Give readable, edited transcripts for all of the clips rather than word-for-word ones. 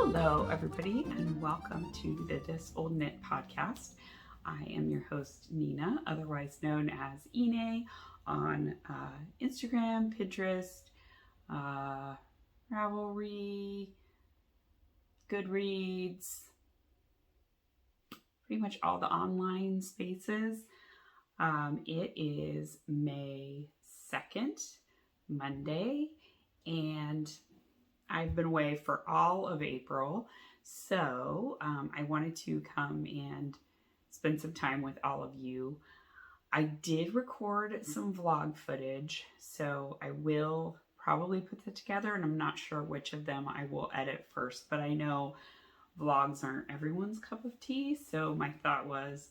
Hello, everybody, and welcome to the This Old Knit podcast. I am your host, Nina, otherwise known as Ine on Instagram, Pinterest, Ravelry, Goodreads, pretty much all the online spaces. It is May 2nd, Monday, and I've been away for all of April, so I wanted to come and spend some time with all of you. I did record some vlog footage, so I will probably put that together, and I'm not sure which of them I will edit first, but I know vlogs aren't everyone's cup of tea, so my thought was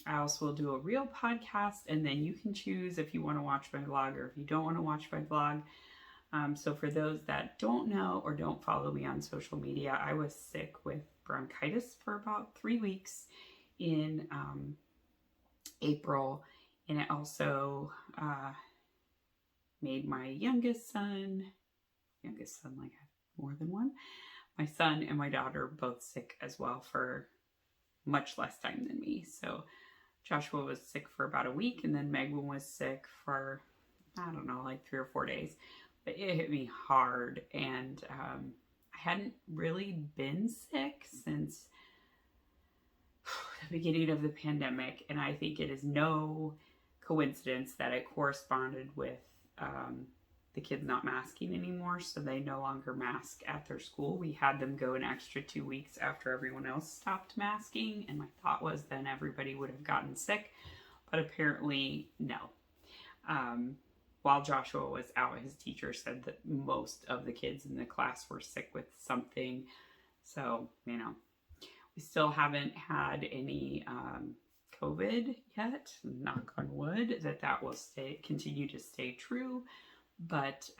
I also will do a real podcast, and then you can choose if you want to watch my vlog or if you don't want to watch my vlog. So for those that don't know or don't follow me on social media, I was sick with bronchitis for about 3 weeks in April, and it also made my youngest son, like I have more than one, my son and my daughter both sick as well for much less time than me. So Joshua was sick for about a week, and then Megan was sick for, I don't know, like 3 or 4 days. But it hit me hard, and I hadn't really been sick since the beginning of the pandemic, and I think it is no coincidence that it corresponded with the kids not masking anymore, so they no longer mask at their school. We had them go an extra 2 weeks after everyone else stopped masking, and my thought was then everybody would have gotten sick, but apparently no. While Joshua was out, his teacher said that most of the kids in the class were sick with something. So, you know, we still haven't had any COVID yet. Knock on wood that will continue to stay true. But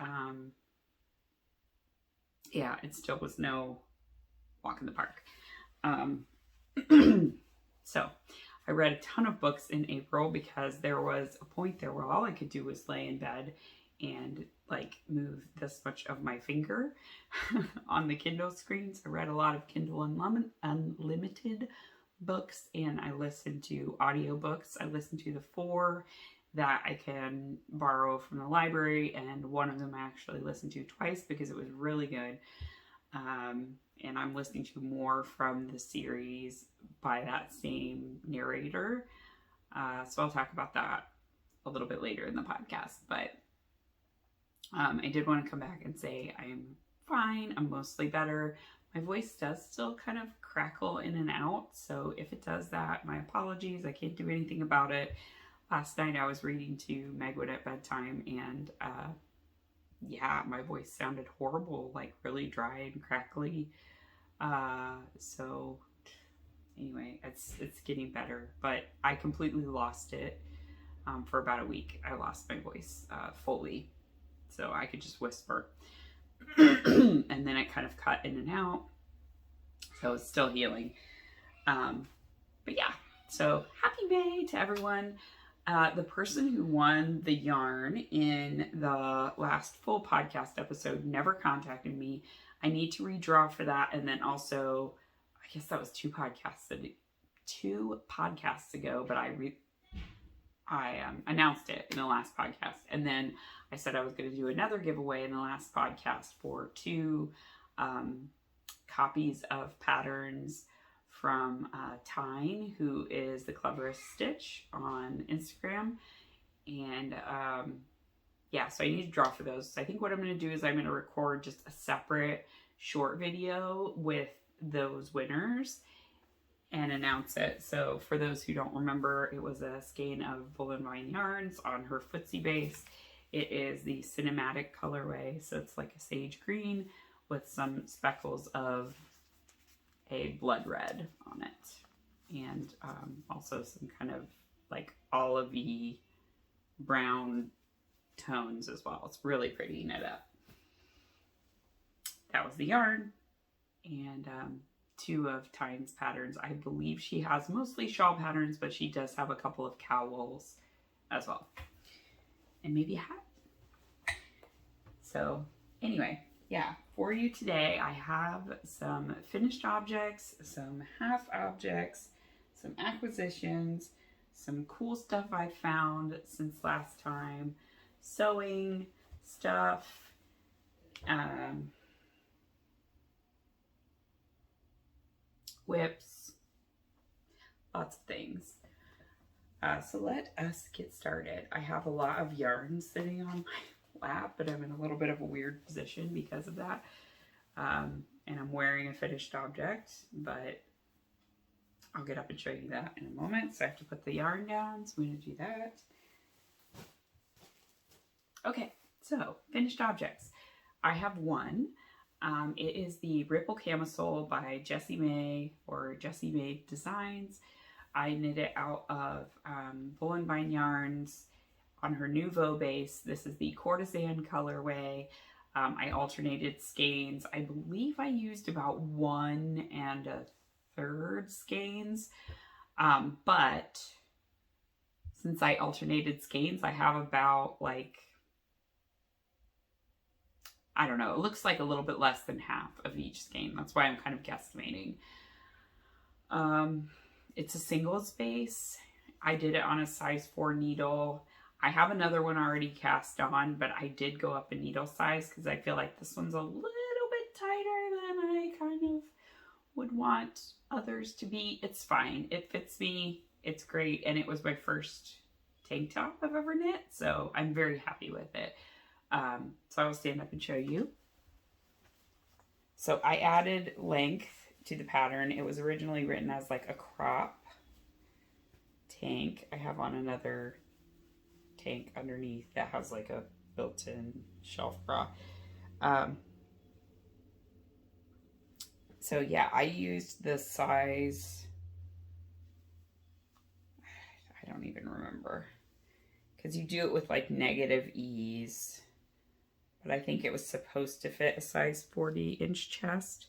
yeah, it still was no walk in the park. So I read a ton of books in April because there was a point there where all I could do was lay in bed and like move this much of my finger on the Kindle screens. I read a lot of Kindle Unlimited books, and I listened to audiobooks. I listened to the 4 that I can borrow from the library, and one of them I actually listened to twice because it was really good. And I'm listening to more from the series by that same narrator. So I'll talk about that a little bit later in the podcast. But I did want to come back and say I'm fine. I'm mostly better. My voice does still kind of crackle in and out. So if it does that, my apologies. I can't do anything about it. Last night I was reading to Megwood at bedtime, and yeah, my voice sounded horrible, like really dry and crackly. So anyway, it's getting better, but I completely lost it. For about a week, I lost my voice, fully. So I could just whisper and then it kind of cut in and out. So it's still healing. But yeah, so happy May to everyone. The person who won the yarn in the last full podcast episode never contacted me. I need to redraw for that. And then also, I guess that was 2 podcasts ago, but I announced it in the last podcast. And then I said I was going to do another giveaway in the last podcast for 2 copies of patterns from Tyne, who is the Cleverest Stitch on Instagram. And yeah, so I need to draw for those. So I think what I'm going to do is I'm going to record just a separate short video with those winners and announce it. So for those who don't remember, it was a skein of Bull and Vine yarns on her footsie base. It is the cinematic colorway, so it's like a sage green with some speckles of a blood red on it, and also some kind of like olivey brown tones as well. It's really pretty knit up. That was the yarn, and 2 of Tyne's patterns. I believe she has mostly shawl patterns, but she does have a couple of cowls as well, and maybe a hat. So anyway, yeah, for you today, I have some finished objects, some half objects, some acquisitions, some cool stuff I found since last time, sewing stuff, um, whips, lots of things. So let us get started. I have a lot of yarn sitting on my lap, but I'm in a little bit of a weird position because of that. And I'm wearing a finished object, but I'll get up and show you that in a moment. So I have to put the yarn down, so I'm going to do that. Okay, so finished objects. I have one. It is the Ripple Camisole by Jessie May, or Jessie May Designs. I knit it out of Woolen Vine yarns on her Nouveau base. This is the Courtesan colorway. I alternated skeins. I believe I used about 1 1/3 skeins. But since I alternated skeins, I have about like, I don't know, it looks like a little bit less than half of each skein. That's why I'm kind of guesstimating. It's a singles base. I did it on a size 4 needle. I have another one already cast on, but I did go up a needle size because I feel like this one's a little bit tighter than I kind of would want others to be. It's fine. It fits me. It's great. And it was my first tank top I've ever knit, so I'm very happy with it. So I will stand up and show you. So I added length to the pattern. It was originally written as like a crop tank. I have on another tank underneath that has like a built-in shelf bra. So yeah, I used the size, I don't even remember, because you do it with like negative ease, but I think it was supposed to fit a size 40-inch chest.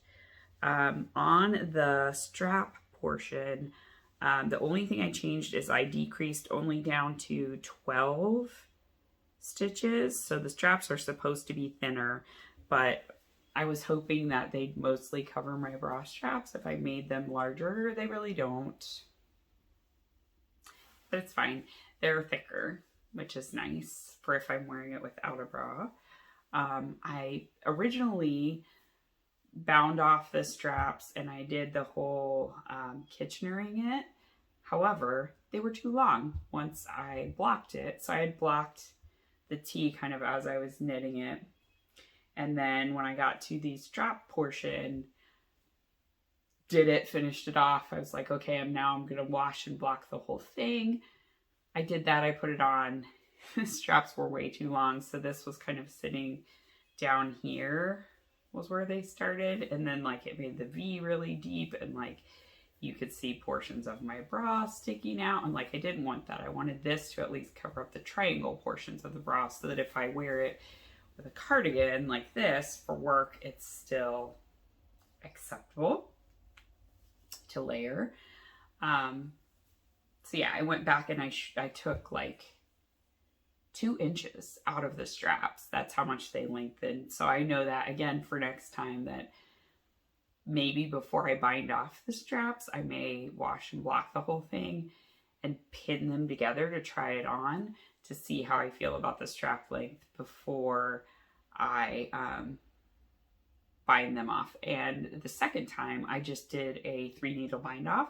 On the strap portion, the only thing I changed is I decreased only down to 12 stitches. So the straps are supposed to be thinner, but I was hoping that they'd mostly cover my bra straps. If I made them larger, they really don't. But it's fine. They're thicker, which is nice for if I'm wearing it without a bra. I originally bound off the straps and I did the whole Kitchenering it. However, they were too long once I blocked it. So I had blocked the T kind of as I was knitting it. And then when I got to the strap portion, finished it off. I was like, okay, I'm going to wash and block the whole thing. I did that. I put it on. The straps were way too long. So this was kind of sitting down here was where they started. And then like it made the V really deep and like you could see portions of my bra sticking out. And like, I didn't want that. I wanted this to at least cover up the triangle portions of the bra so that if I wear it with a cardigan like this for work, it's still acceptable to layer. So yeah, I went back and I took like 2 inches out of the straps. That's how much they lengthened. So I know that again for next time that maybe before I bind off the straps, I may wash and block the whole thing and pin them together to try it on to see how I feel about the strap length before I bind them off. And the second time I just did a 3 needle bind off.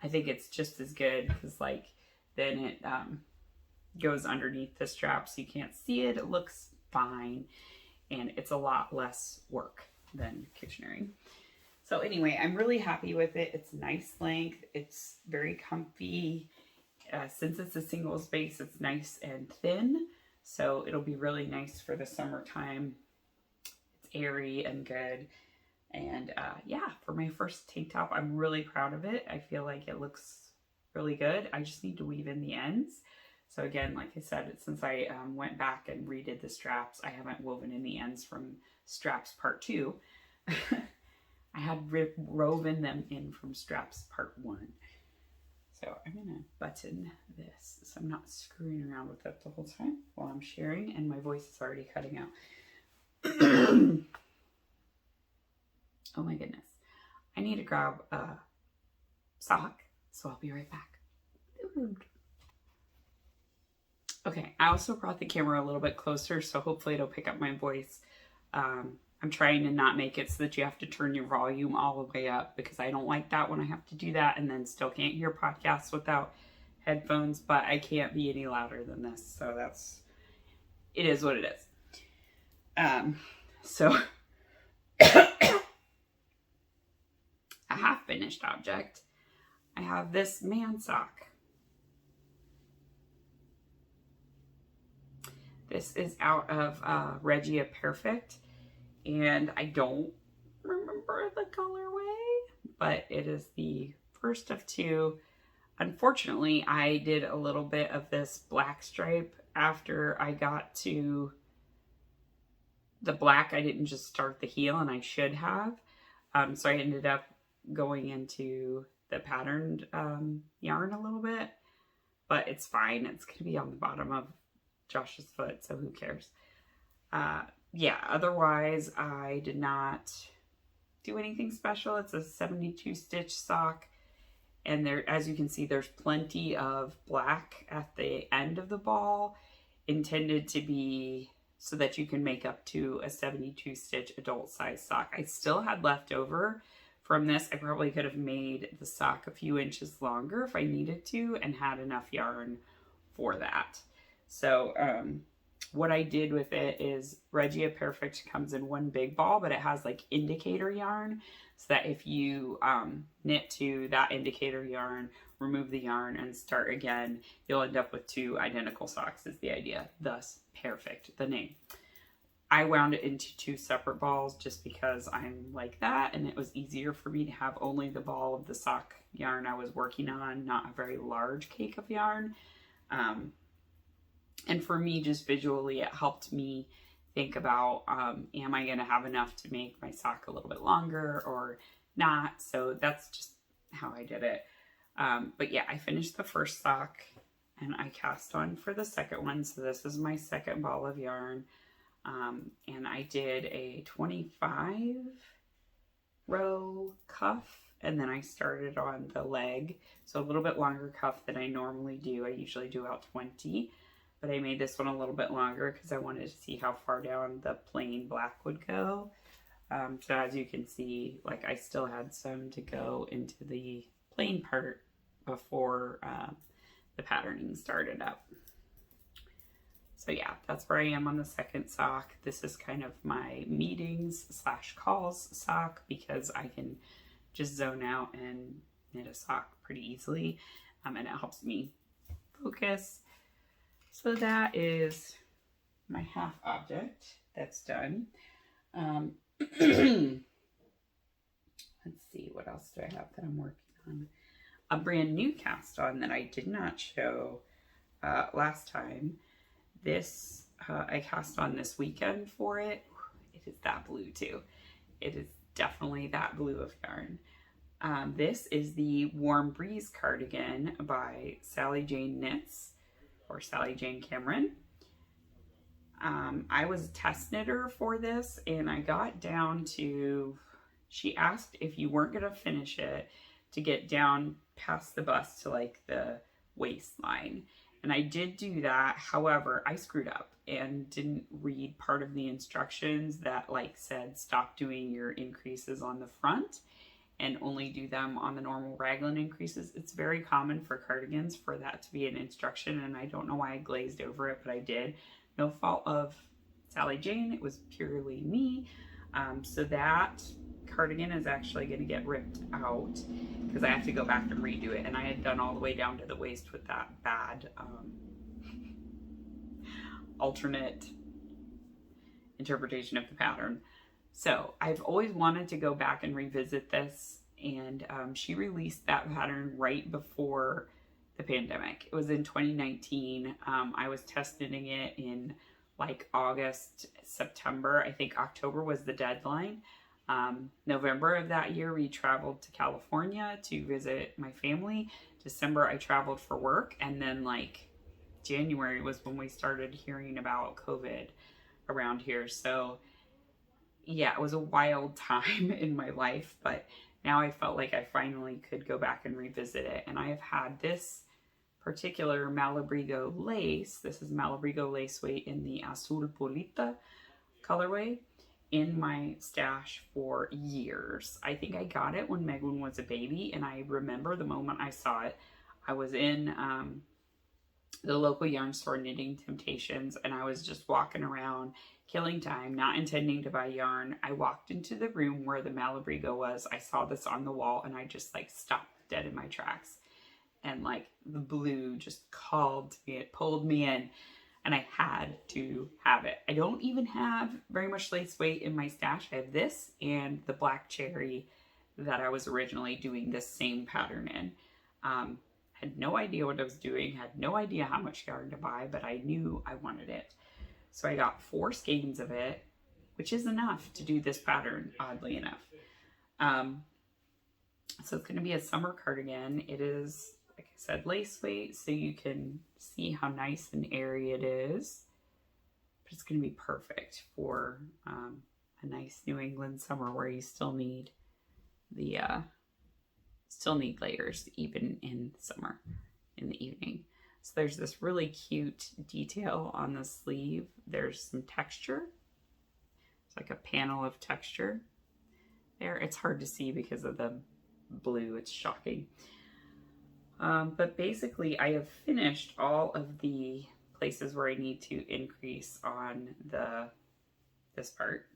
I think it's just as good because like then it goes underneath the strap so you can't see it. It looks fine and it's a lot less work than Kitchenering. So anyway, I'm really happy with it. It's nice length. It's very comfy. Since it's a singles base, it's nice and thin. So it'll be really nice for the summertime. It's airy and good. And yeah, for my first tank top, I'm really proud of it. I feel like it looks really good. I just need to weave in the ends. So again, like I said, since I went back and redid the straps, I haven't woven in the ends from straps part 2. I had woven them in from straps part 1. So I'm going to button this so I'm not screwing around with it the whole time while I'm sharing, and my voice is already cutting out. Oh my goodness. I need to grab a sock, so I'll be right back. Okay, I also brought the camera a little bit closer, so hopefully it'll pick up my voice. I'm trying to not make it so that you have to turn your volume all the way up, because I don't like that when I have to do that and then still can't hear podcasts without headphones, but I can't be any louder than this, so it is what it is. So a half-finished object. I have this man sock. This is out of Regia Perfect, and I don't remember the colorway, but it is the first of two. Unfortunately, I did a little bit of this black stripe after I got to the black. I didn't just start the heel, and I should have. So I ended up going into the patterned yarn a little bit, but it's fine. It's going to be on the bottom of Josh's foot, so who cares? Yeah, otherwise I did not do anything special. It's a 72 stitch sock, and there, as you can see, there's plenty of black at the end of the ball, intended to be so that you can make up to a 72 stitch adult size sock. I still had left over from this. I probably could have made the sock a few inches longer if I needed to and had enough yarn for that. So what I did with it is Regia Perfect comes in one big ball, but it has like indicator yarn, so that if you knit to that indicator yarn, remove the yarn and start again, you'll end up with two identical socks is the idea. Thus, Perfect, the name. I wound it into two separate balls just because I'm like that, and it was easier for me to have only the ball of the sock yarn I was working on, not a very large cake of yarn. And for me, just visually, it helped me think about, am I going to have enough to make my sock a little bit longer or not? So that's just how I did it. But yeah, I finished the first sock and I cast on for the second one. So this is my second ball of yarn. And I did a 25 row cuff, and then I started on the leg. So a little bit longer cuff than I normally do. I usually do about 20. But I made this one a little bit longer because I wanted to see how far down the plain black would go. So as you can see, like I still had some to go into the plain part before the patterning started up. So yeah, that's where I am on the second sock. This is kind of my meetings / calls sock because I can just zone out and knit a sock pretty easily. And it helps me focus. So that is my half object that's done. Let's see, what else do I have that I'm working on? A brand new cast on that I did not show last time. This, I cast on this weekend for it. It is that blue too. It is definitely that blue of yarn. This is the Warm Breeze cardigan by Sally Jane Knits, or Sally Jane Cameron. I was a test knitter for this, and I got down to, she asked if you weren't gonna finish it to get down past the bust to like the waistline. And I did do that. However, I screwed up and didn't read part of the instructions that like said stop doing your increases on the front and only do them on the normal raglan increases. It's very common for cardigans for that to be an instruction, and I don't know why I glazed over it, but I did. No fault of Sally Jane, it was purely me. So that cardigan is actually going to get ripped out because I have to go back and redo it, and I had done all the way down to the waist with that bad alternate interpretation of the pattern. So I've always wanted to go back and revisit this, and she released that pattern right before the pandemic. It was in 2019. I was test knitting it in like August, September. I think October was the deadline. November of that year, we traveled to California to visit my family. December, I traveled for work, and then like January was when we started hearing about COVID around here. So yeah, it was a wild time in my life, but now I felt like I finally could go back and revisit it. And I have had this particular Malabrigo lace. This is Malabrigo lace weight in the Azul Polita colorway in my stash for years. I think I got it when Megan was a baby, and I remember the moment I saw it. I was in the local yarn store, Knitting Temptations, and I was just walking around killing time, not intending to buy yarn. I walked into the room where the Malabrigo was. I saw this on the wall, and I just like stopped dead in my tracks, and like the blue just called to me. It pulled me in, and I had to have it. I don't even have very much lace weight in my stash. I have this and the black cherry that I was originally doing this same pattern in. Had no idea what I was doing, had no idea how much yarn to buy, but I knew I wanted it. So I got 4 skeins of it, which is enough to do this pattern, oddly enough. So it's going to be a summer cardigan. It is, like I said, lace weight, so you can see how nice and airy it is. But it's going to be perfect for a nice New England summer where you still need the layers even in summer in the evening. So there's this really cute detail on the sleeve. There's some texture. It's like a panel of texture there. It's hard to see because of the blue. It's shocking. But basically I have finished all of the places where I need to increase on this part.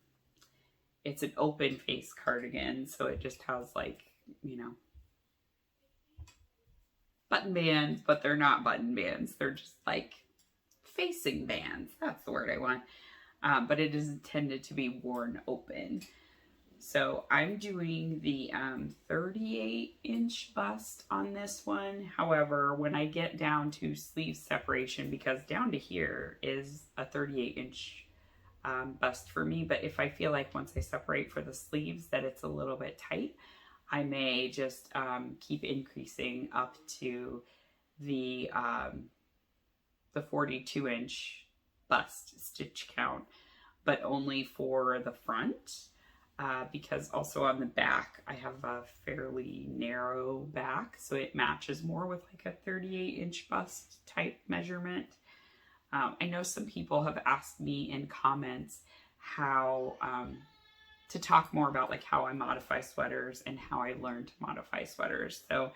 It's an open face cardigan, so it just has like, you know, button bands, but they're not button bands. They're just like facing bands. That's the word I want. But it is intended to be worn open. So I'm doing the 38-inch bust on this one. However, when I get down to sleeve separation, because down to here is a 38-inch bust for me, but if I feel like once I separate for the sleeves that it's a little bit tight, I may just keep increasing up to the 42-inch bust stitch count, but only for the front, because also on the back I have a fairly narrow back, so it matches more with like a 38-inch bust type measurement. I know some people have asked me in comments how to talk more about like how I modify sweaters and how I learned to modify sweaters. So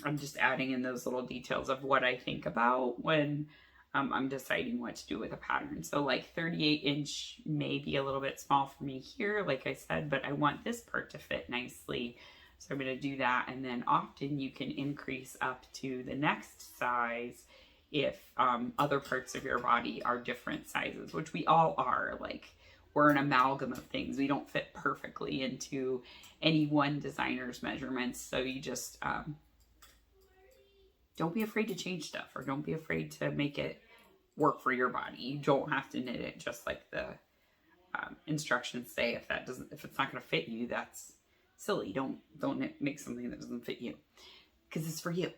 I'm just adding in those little details of what I think about when I'm deciding what to do with a pattern. So like 38-inch may be a little bit small for me here, like I said, but I want this part to fit nicely. So I'm going to do that. And then often you can increase up to the next size if other parts of your body are different sizes, which we all are. Like, we're an amalgam of things. We don't fit perfectly into any one designer's measurements. So you just don't be afraid to change stuff, or don't be afraid to make it work for your body. You don't have to knit it just like the instructions say. If it's not going to fit you, that's silly. Don't make something that doesn't fit you, because it's for you.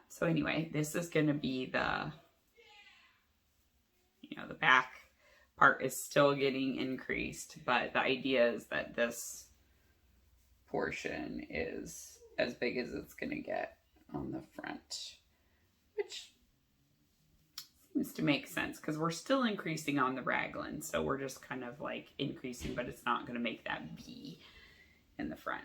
So anyway, this is going to be the back part is still getting increased, but the idea is that this portion is as big as it's going to get on the front, which seems to make sense because we're still increasing on the raglan, so we're just kind of like increasing, but it's not going to make that V in the front.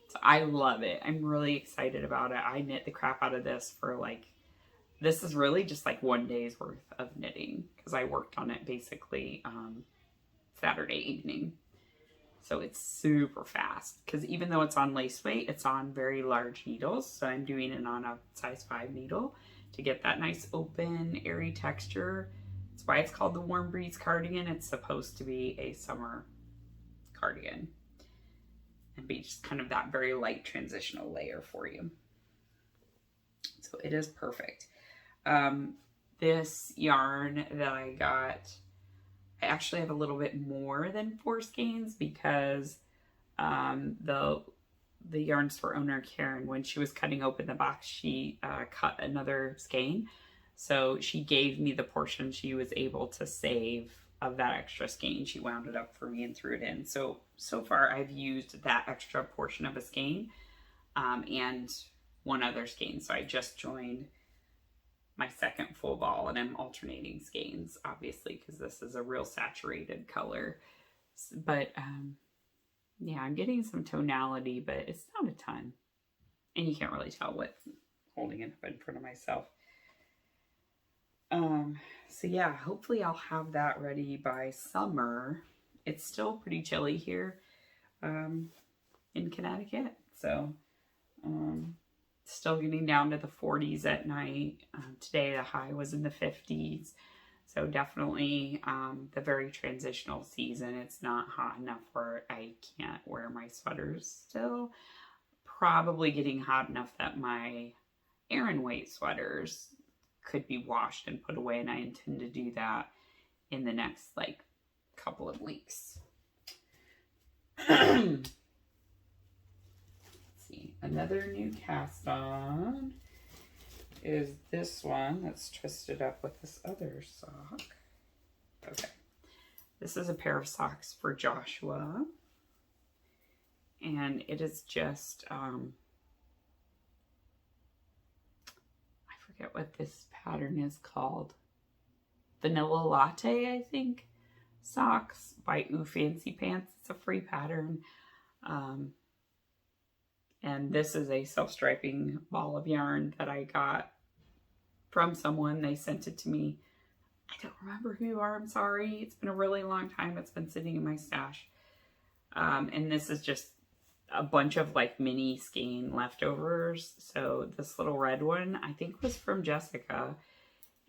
So I love it. I'm really excited about it. I knit the crap out of this for like, this is really just like 1 day's worth of knitting, because I worked on it basically Saturday evening. So it's super fast, because even though it's on lace weight, it's on very large needles. So I'm doing it on a size 5 needle to get that nice open, airy texture. That's why it's called the Warm Breeze cardigan. It's supposed to be a summer cardigan and be just kind of that very light transitional layer for you. So it is perfect. This yarn that I got, I actually have a little bit more than 4 skeins, because the yarn store owner, Karen, when she was cutting open the box, she cut another skein. So she gave me the portion she was able to save of that extra skein. She wound it up for me and threw it in. So far I've used that extra portion of a skein and one other skein. So I just joined my second full ball, and I'm alternating skeins, obviously, because this is a real saturated color. But yeah, I'm getting some tonality, but it's not a ton. And you can't really tell what holding it up in front of myself. So yeah, hopefully I'll have that ready by summer. It's still pretty chilly here in Connecticut. So still getting down to the 40s at night. Today the high was in the 50s. So definitely the very transitional season. It's not hot enough where I can't wear my sweaters still. Probably getting hot enough that my Aran weight sweaters could be washed and put away, and I intend to do that in the next like couple of weeks. Let's see, another new cast on is this one that's twisted up with this other sock. Okay, this is a pair of socks for Joshua, and it is just I forget what this pattern is called. Vanilla Latte, I think. Socks by Ooh Fancy Pants. It's a free pattern. And this is a self-striping ball of yarn that I got from someone. They sent it to me. I don't remember who you are. I'm sorry. It's been a really long time. It's been sitting in my stash. And this is just a bunch of like mini skein leftovers. So this little red one I think was from Jessica,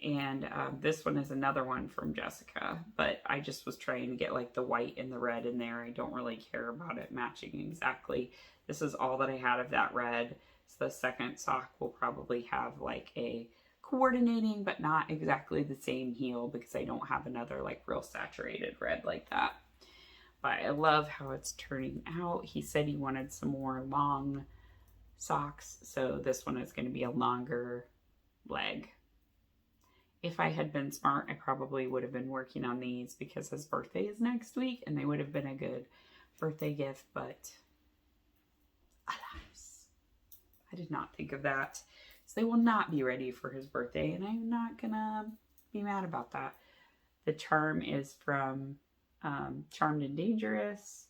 and this one is another one from Jessica, but I just was trying to get like the white and the red in there. I don't really care about it matching exactly. This is all that I had of that red. So the second sock will probably have like a coordinating but not exactly the same heel because I don't have another like real saturated red like that. But I love how it's turning out. He said he wanted some more long socks, so this one is going to be a longer leg. If I had been smart, I probably would have been working on these because his birthday is next week, and they would have been a good birthday gift, but alas, I did not think of that. So they will not be ready for his birthday, and I'm not going to be mad about that. The charm is from Charmed and Dangerous.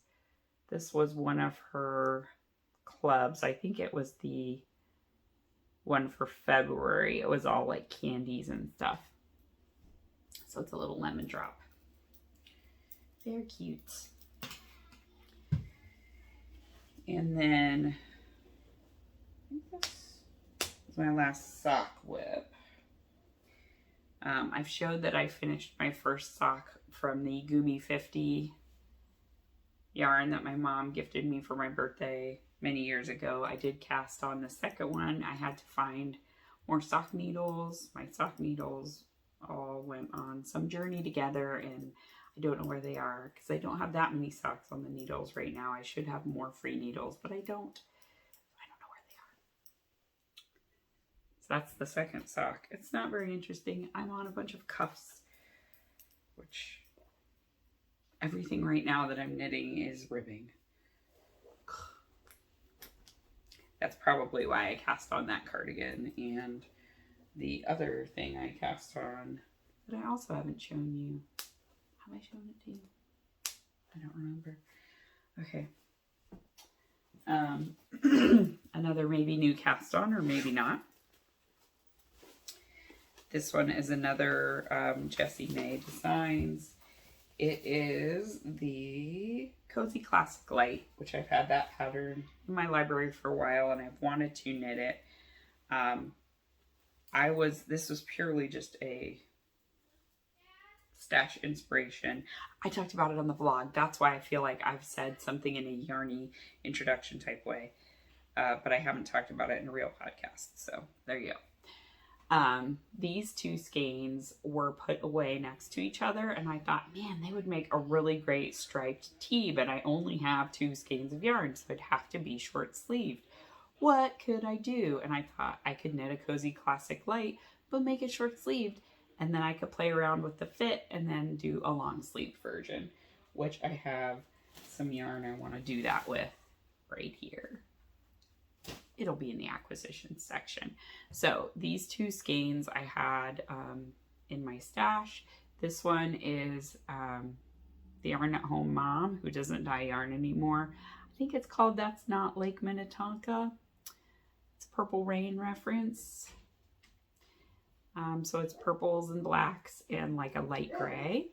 This was one of her clubs. I think it was the one for February. It was all like candies and stuff. So it's a little lemon drop. They're cute. And then I think this is my last sock whip. I've showed that I finished my first sock from the Gumi 50 yarn that my mom gifted me for my birthday many years ago. I did cast on the second one. I had to find more sock needles. My sock needles all went on some journey together, and I don't know where they are because I don't have that many socks on the needles right now. I should have more free needles, but I don't. I don't know where they are. So that's the second sock. It's not very interesting. I'm on a bunch of cuffs, which everything right now that I'm knitting is ribbing. That's probably why I cast on that cardigan and the other thing I cast on that I also haven't shown you. Have I shown it to you? I don't remember. Okay. Another maybe new cast on or maybe not. This one is another Jessie May Designs. It is the Cozy Classic Light, which I've had that pattern in my library for a while, and I've wanted to knit it. This was purely just a stash inspiration. I talked about it on the vlog. That's why I feel like I've said something in a yarny introduction type way. But I haven't talked about it in a real podcast. So there you go. These two skeins were put away next to each other, and I thought, man, they would make a really great striped tee, but I only have 2 skeins of yarn, so it'd have to be short sleeved. What could I do? And I thought I could knit a Cozy Classic Light, but make it short sleeved And then I could play around with the fit and then do a long sleeve version, which I have some yarn I want to do that with right here. It'll be in the acquisition section. So these two skeins I had in my stash. This one is the Yarn at Home Mom, who doesn't dye yarn anymore. I think it's called That's Not Lake Minnetonka. It's Purple Rain reference. So it's purples and blacks and like a light gray.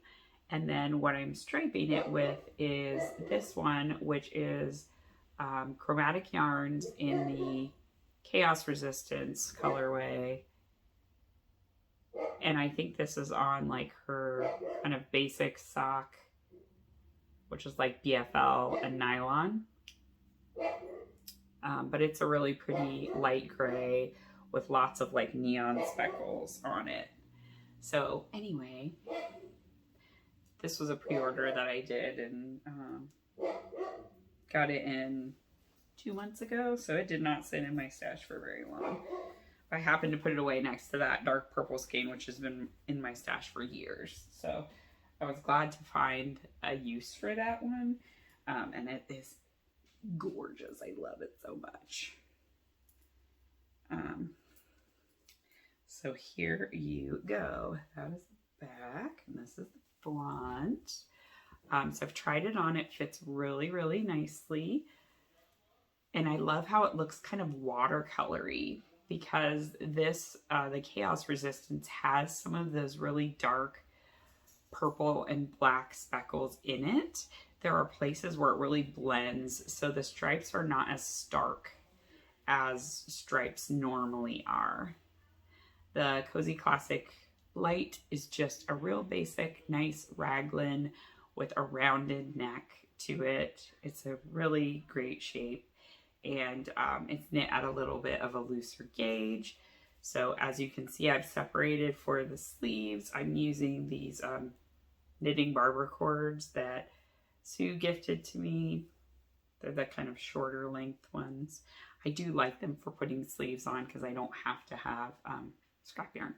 And then what I'm striping it with is this one, which is chromatic yarns in the Chaos Resistance colorway. And I think this is on like her kind of basic sock, which is like BFL and nylon. But it's a really pretty light gray with lots of like neon speckles on it. So anyway, this was a pre-order that I did and got it in 2 months ago. So it did not sit in my stash for very long. I happened to put it away next to that dark purple skein, which has been in my stash for years. So I was glad to find a use for that one. And it is gorgeous. I love it so much. So here you go. That is the back and this is the front. So I've tried it on. It fits really, really nicely. And I love how it looks kind of watercolory because this, the Chaos Resistance has some of those really dark purple and black speckles in it. There are places where it really blends, so the stripes are not as stark as stripes normally are. The Cozy Classic Light is just a real basic, nice raglan with a rounded neck to it. It's a really great shape, and it's knit at a little bit of a looser gauge. So as you can see, I've separated for the sleeves. I'm using these knitting barber cords that Sue gifted to me. They're the kind of shorter length ones. I do like them for putting sleeves on because I don't have to have scrap yarn.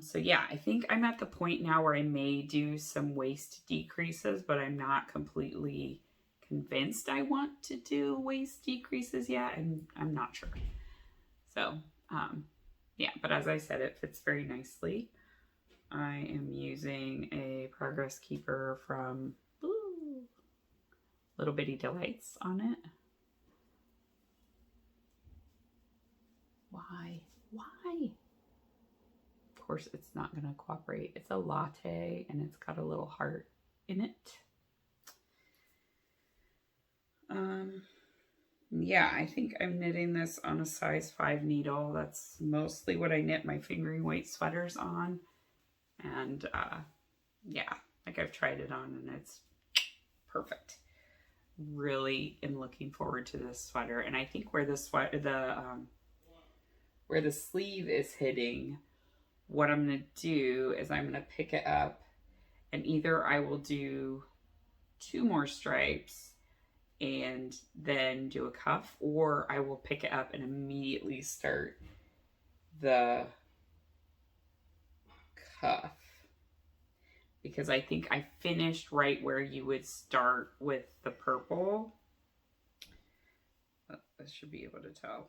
So yeah, I think I'm at the point now where I may do some waist decreases, but I'm not completely convinced I want to do waist decreases yet, and I'm not sure. So yeah, but as I said, it fits very nicely. I am using a Progress Keeper from Little Bitty Delights on it. Why? Of course, it's not going to cooperate. It's a latte and it's got a little heart in it. Yeah, I think I'm knitting this on a size 5 needle. That's mostly what I knit my fingering weight sweaters on. And yeah, like I've tried it on and it's perfect. Really am looking forward to this sweater. And I think where the where the sleeve is hitting, what I'm going to do is I'm going to pick it up and either I will do 2 more stripes and then do a cuff, or I will pick it up and immediately start the cuff, because I think I finished right where you would start with the purple. I should be able to tell.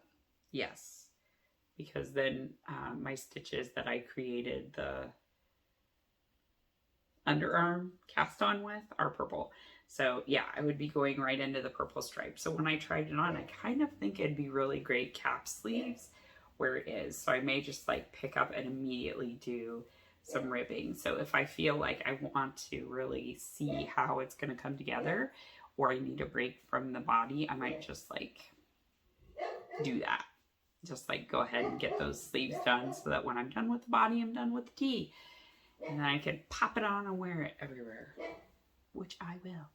Yes, because then my stitches that I created the underarm cast on with are purple. So yeah, I would be going right into the purple stripe. So when I tried it on, I kind of think it'd be really great cap sleeves where it is. So I may just like pick up and immediately do some ribbing. So if I feel like I want to really see how it's going to come together, or I need a break from the body, I might just like do that. Just like go ahead and get those sleeves done so that when I'm done with the body, I'm done with the tee. And then I can pop it on and wear it everywhere, which I will.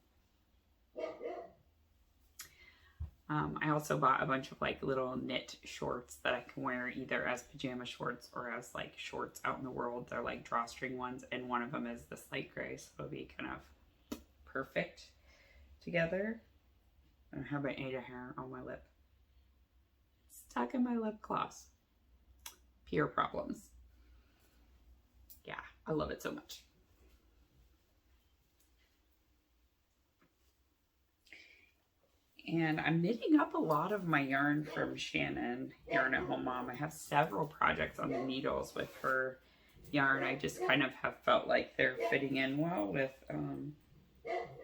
I also bought a bunch of like little knit shorts that I can wear either as pajama shorts or as like shorts out in the world. They're like drawstring ones, and one of them is this light gray, so it'll be kind of perfect together. I don't have my Ada hair on my lip. It's stuck in my lip gloss. Pure problems. Yeah, I love it so much. And I'm knitting up a lot of my yarn from Shannon, Yarn at Home Mom. I have several projects on the needles with her yarn. I just kind of have felt like they're fitting in well with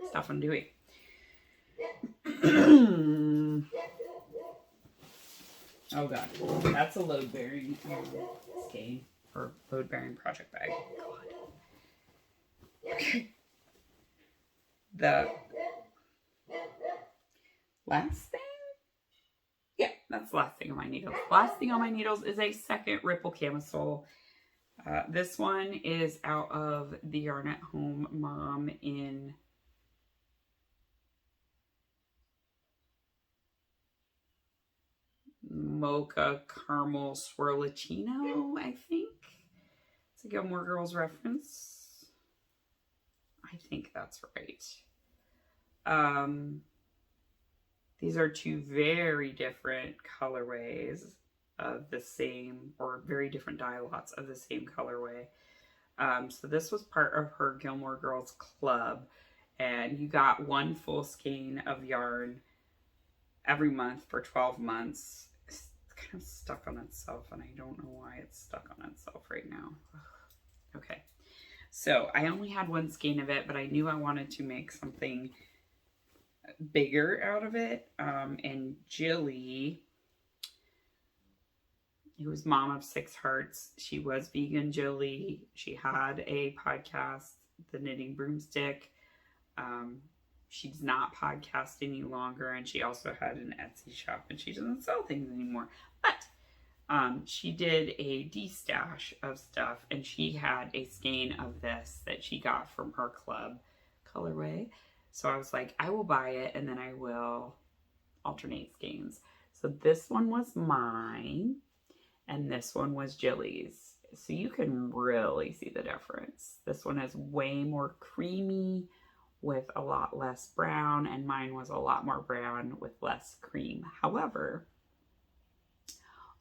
stuff I'm doing. Oh god, that's a load bearing skein or load bearing project bag. God. Okay. The last thing? Yeah, that's the last thing on my needles. Last thing on my needles is a second ripple camisole. This one is out of the Yarn at Home Mom in Mocha Caramel Swirlicino, I think. It's a Gilmore Girls reference. I think that's right. These are two very different colorways of the same, or very different dye lots of the same colorway. So this was part of her Gilmore Girls club, and you got one full skein of yarn every month for 12 months. It's kind of stuck on itself, and I don't know why it's stuck on itself right now. Okay, so I only had one skein of it, but I knew I wanted to make something bigger out of it. And Jilly, who was mom of 6 hearts, she was vegan Jilly. She had a podcast, The Knitting Broomstick. She's not podcast any longer, and she also had an Etsy shop, and she doesn't sell things anymore. But she did a de-stash of stuff, and she had a skein of this that she got from her club colorway. So I was like, I will buy it, and then I will alternate skeins. So this one was mine, and this one was Jilly's. So you can really see the difference. This one is way more creamy with a lot less brown, and mine was a lot more brown with less cream. However,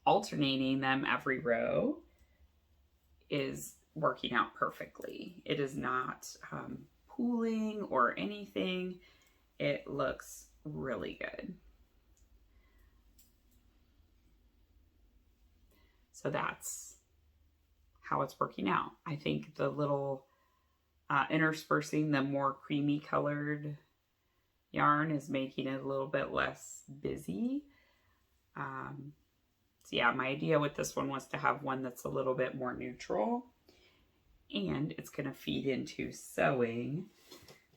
alternating them every row is working out perfectly. It is not pooling or anything. It looks really good. So that's how it's working out. I think the little interspersing the more creamy colored yarn is making it a little bit less busy. So yeah, my idea with this one was to have one that's a little bit more neutral, and it's going to feed into sewing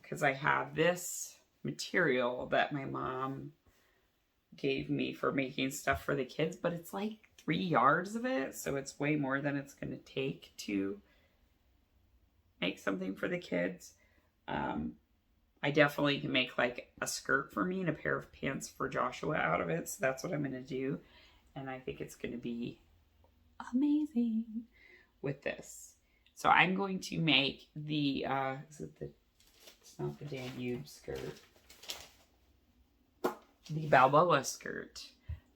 because I have this material that my mom gave me for making stuff for the kids, but it's like 3 yards of it, so it's way more than it's going to take to make something for the kids. I definitely can make like a skirt for me and a pair of pants for Joshua out of it, so that's what I'm going to do, and I think it's going to be amazing with this. So I'm going to make the it's not the Danube skirt, the Balboa skirt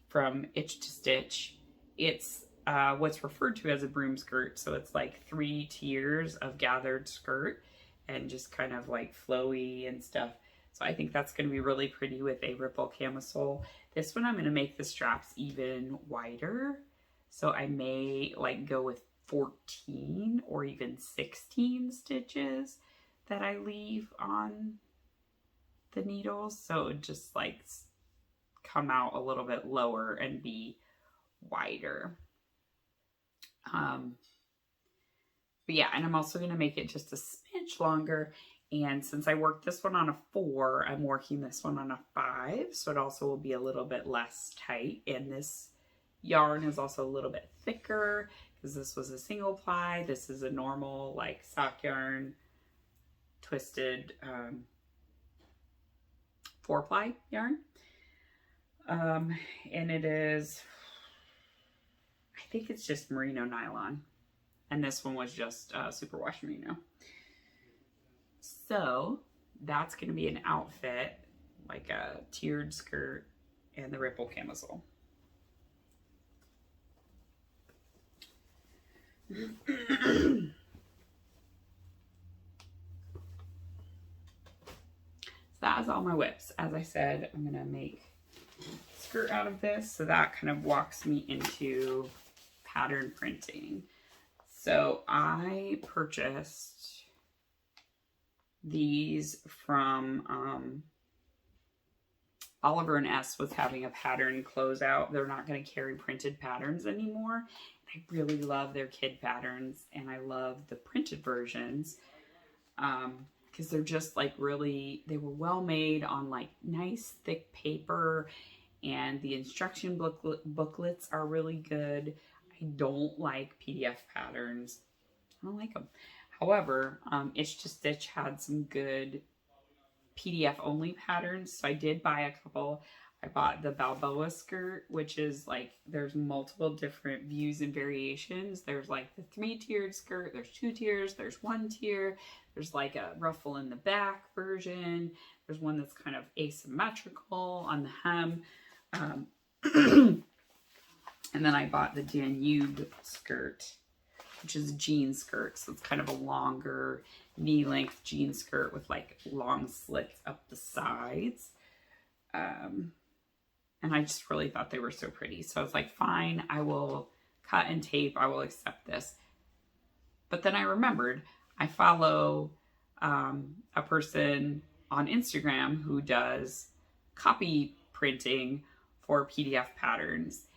from Itch to Stitch. It's what's referred to as a broom skirt. So it's like 3 tiers of gathered skirt and just kind of like flowy and stuff. So I think that's going to be really pretty with a ripple camisole. This one I'm going to make the straps even wider. So I may like go with 14 or even 16 stitches that I leave on the needles. So it just like come out a little bit lower and be wider. But yeah, and I'm also going to make it just a smidge longer. And since I worked this one on a 4, I'm working this one on a 5. So it also will be a little bit less tight. And this yarn is also a little bit thicker because this was a single ply. This is a normal like sock yarn twisted 4-ply yarn. And it is, I think it's just merino nylon. And this one was just superwash merino. So that's going to be an outfit, like a tiered skirt and the ripple camisole. That is all my whips. As I said, I'm going to make a skirt out of this. So that kind of walks me into pattern printing. So I purchased these from Oliver and S was having a pattern closeout. They're not going to carry printed patterns anymore. I really love their kid patterns, and I love the printed versions. Because they're just like really, they were well made on like nice thick paper, and the instruction booklets are really good. I don't like PDF patterns. I don't like them. However, Itch to Stitch had some good PDF only patterns, so I did buy a couple. I bought the Balboa skirt, which is like, there's multiple different views and variations. There's like the 3-tiered skirt, there's 2 tiers, there's 1 tier, there's like a ruffle in the back version, there's one that's kind of asymmetrical on the hem. And then I bought the Danube skirt, which is a jean skirt, so it's kind of a longer knee-length jean skirt with like long slits up the sides. And I just really thought they were so pretty. So I was like, fine, I will cut and tape. I will accept this. But then I remembered I follow a person on Instagram who does copy printing for PDF patterns.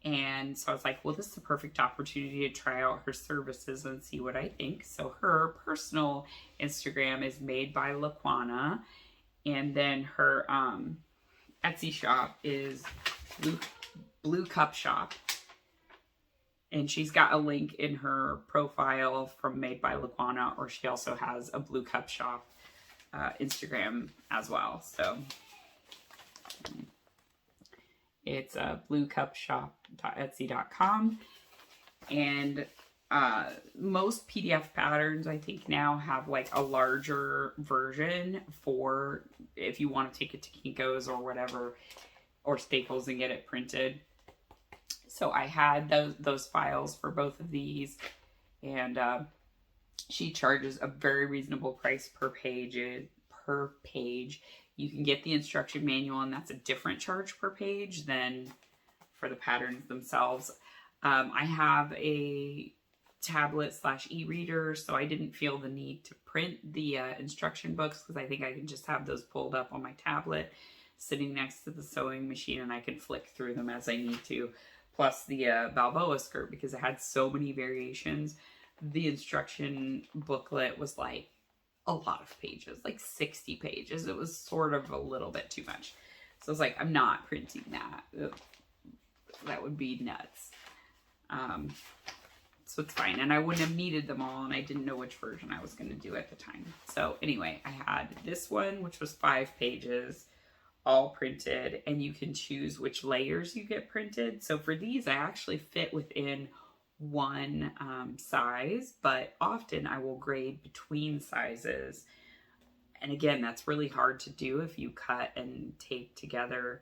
And so I was like, well, this is a perfect opportunity to try out her services and see what I think. So her personal Instagram is Made by Laquana. And then her Etsy shop is Blue Cup Shop. And she's got a link in her profile from Made by Laquana, or she also has a Blue Cup Shop Instagram as well. So it's bluecupshop.etsy.com. And most PDF patterns, I think, now have like a larger version for if you want to take it to Kinko's or whatever, or Staples, and get it printed. So I had those files for both of these, and she charges a very reasonable price per page. You can get the instruction manual, and that's a different charge per page than for the patterns themselves. I have a tablet / e-reader, so I didn't feel the need to print the instruction books, because I think I can just have those pulled up on my tablet sitting next to the sewing machine, and I can flick through them as I need to. Plus the Balboa skirt, because it had so many variations. The instruction booklet was like a lot of pages, like 60 pages. It was sort of a little bit too much. So I was like, I'm not printing that. Ugh, that would be nuts. So it's fine. And I wouldn't have needed them all, and I didn't know which version I was going to do at the time. So anyway, I had this one, which was 5 pages, all printed, and you can choose which layers you get printed. So for these, I actually fit within one size, but often I will grade between sizes. And again, that's really hard to do if you cut and tape together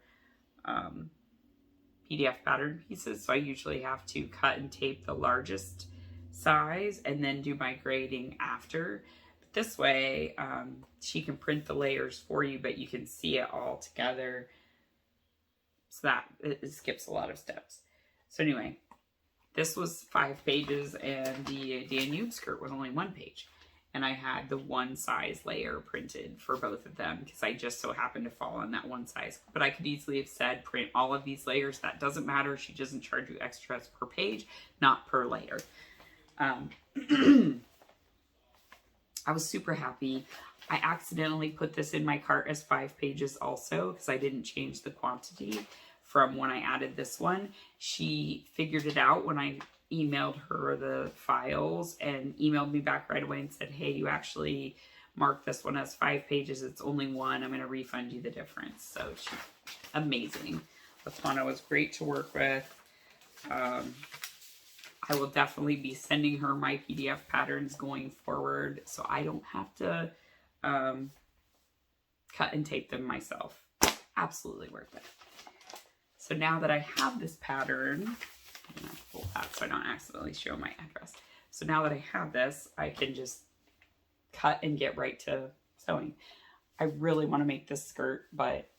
PDF pattern pieces. So I usually have to cut and tape the largest size and then do my grading after. But this way, she can print the layers for you, but you can see it all together. So that it skips a lot of steps. So anyway, this was 5 pages, and the Danube skirt was only 1 page. And I had the 1 size layer printed for both of them, because I just so happened to fall on that 1 size. But I could easily have said, print all of these layers. That doesn't matter. She doesn't charge you extras per page, not per layer. I was super happy. I accidentally put this in my cart as 5 pages also, because I didn't change the quantity from when I added this one. She figured it out when I emailed her the files, and emailed me back right away and said, hey, you actually marked this one as 5 pages. It's only 1. I'm going to refund you the difference. So she's amazing. Laquana was great to work with. I will definitely be sending her my PDF patterns going forward, so I don't have to cut and tape them myself. Absolutely worth it. So now that I have this pattern, I'm going to pull that so I don't accidentally show my address. So now that I have this, I can just cut and get right to sewing. I really want to make this skirt, but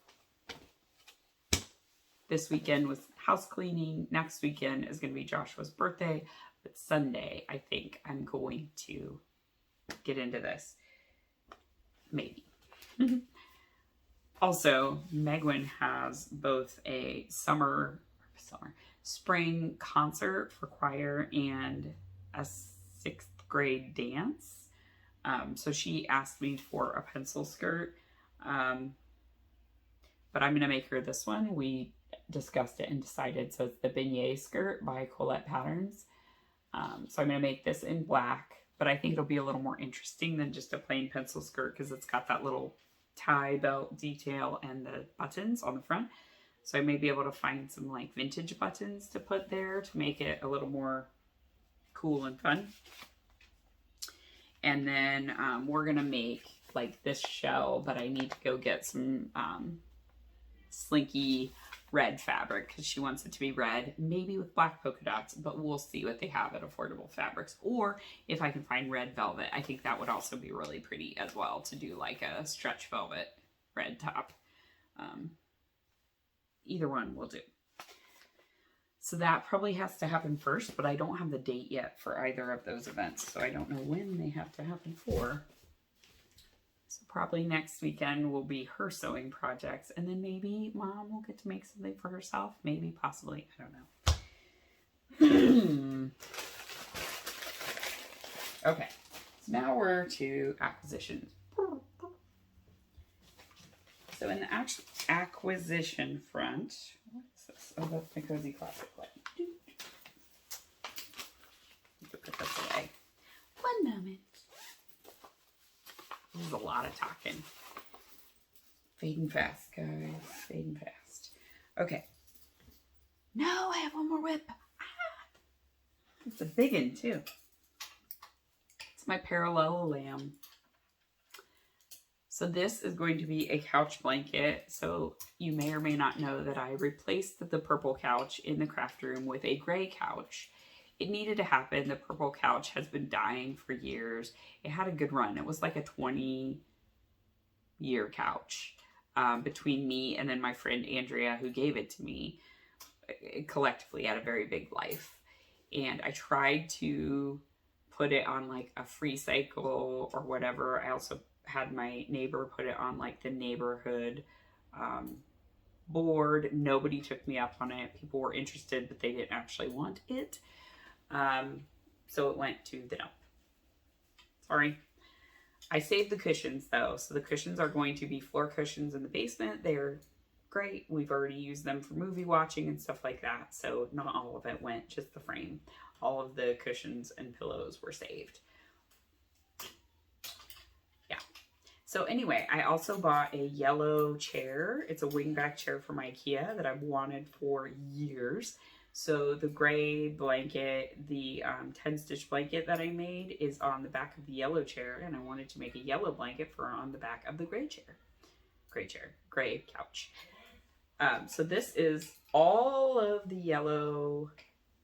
this weekend was house cleaning. Next weekend is going to be Joshua's birthday. But Sunday, I think I'm going to get into this. Maybe. Also, Megwin has both a spring concert for choir and a 6th grade dance. So she asked me for a pencil skirt. But I'm going to make her this one. We discussed it and decided. So it's the beignet skirt by Colette Patterns. So I'm going to make this in black, but I think it'll be a little more interesting than just a plain pencil skirt because it's got that little tie belt detail and the buttons on the front. So I may be able to find some like vintage buttons to put there to make it a little more cool and fun. And then we're going to make like this shell, but I need to go get some slinky red fabric because she wants it to be red, maybe with black polka dots, but we'll see what they have at Affordable Fabrics, or if I can find red velvet. I think that would also be really pretty as well to do like a stretch velvet red top. Either one will do. So that probably has to happen first, but I don't have the date yet for either of those events, so I don't know when they have to happen for. So probably next weekend will be her sewing projects, and then maybe Mom will get to make something for herself. Maybe, possibly, I don't know. Okay, so now we're to acquisitions. So in the acquisition front, what is this? Oh, that's my Cozy Classic one. Put that away. One moment. This is a lot of talking. Fading fast, guys. Fading fast. Okay. No, I have one more whip. Ah! It's a big one, too. It's my parallel lamb. So this is going to be a couch blanket. So you may or may not know that I replaced the purple couch in the craft room with a gray couch. It needed to happen. The purple couch has been dying for years. It had a good run. It was like a 20-year couch between me and then my friend Andrea, who gave it to me. It collectively had a very big life. And I tried to put it on like a free cycle or whatever. I also had my neighbor put it on like the neighborhood board. Nobody took me up on it. People were interested, but they didn't actually want it. So it went to the dump. Sorry. I saved the cushions though. So the cushions are going to be floor cushions in the basement. They're great. We've already used them for movie watching and stuff like that. So not all of it went, just the frame. All of the cushions and pillows were saved. Yeah. So anyway, I also bought a yellow chair. It's a wingback chair from IKEA that I've wanted for years. So the gray blanket, the 10-stitch blanket that I made is on the back of the yellow chair, and I wanted to make a yellow blanket for on the back of the gray chair. Gray couch. So this is all of the yellow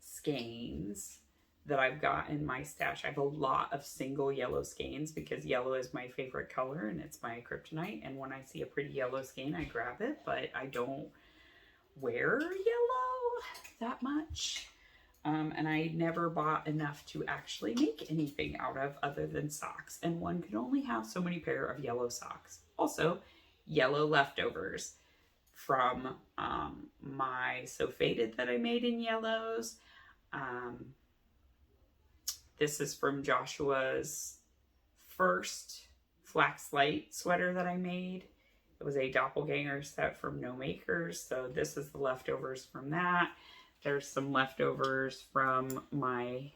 skeins that I've got in my stash. I have a lot of single yellow skeins because yellow is my favorite color and it's my kryptonite. And when I see a pretty yellow skein, I grab it, but I don't wear yellow that much. And I never bought enough to actually make anything out of other than socks. And one could only have so many pair of yellow socks. Also, yellow leftovers from my So Faded that I made in yellows. This is from Joshua's first Flax Light sweater that I made. It was a doppelganger set from No Makers. So this is the leftovers from that. There's some leftovers from my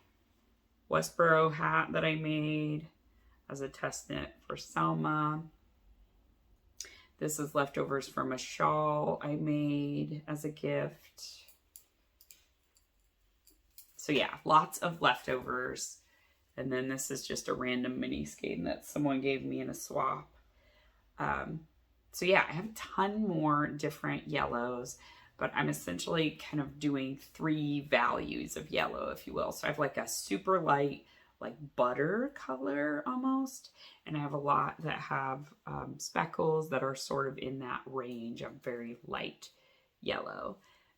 Westboro hat that I made as a test knit for Selma. This is leftovers from a shawl I made as a gift. So yeah, lots of leftovers. And then this is just a random mini skein that someone gave me in a swap. So yeah, I have a ton more different yellows, but I'm essentially kind of doing 3 values of yellow, if you will. So I have like a super light like butter color almost. And I have a lot that have speckles that are sort of in that range of very light yellow.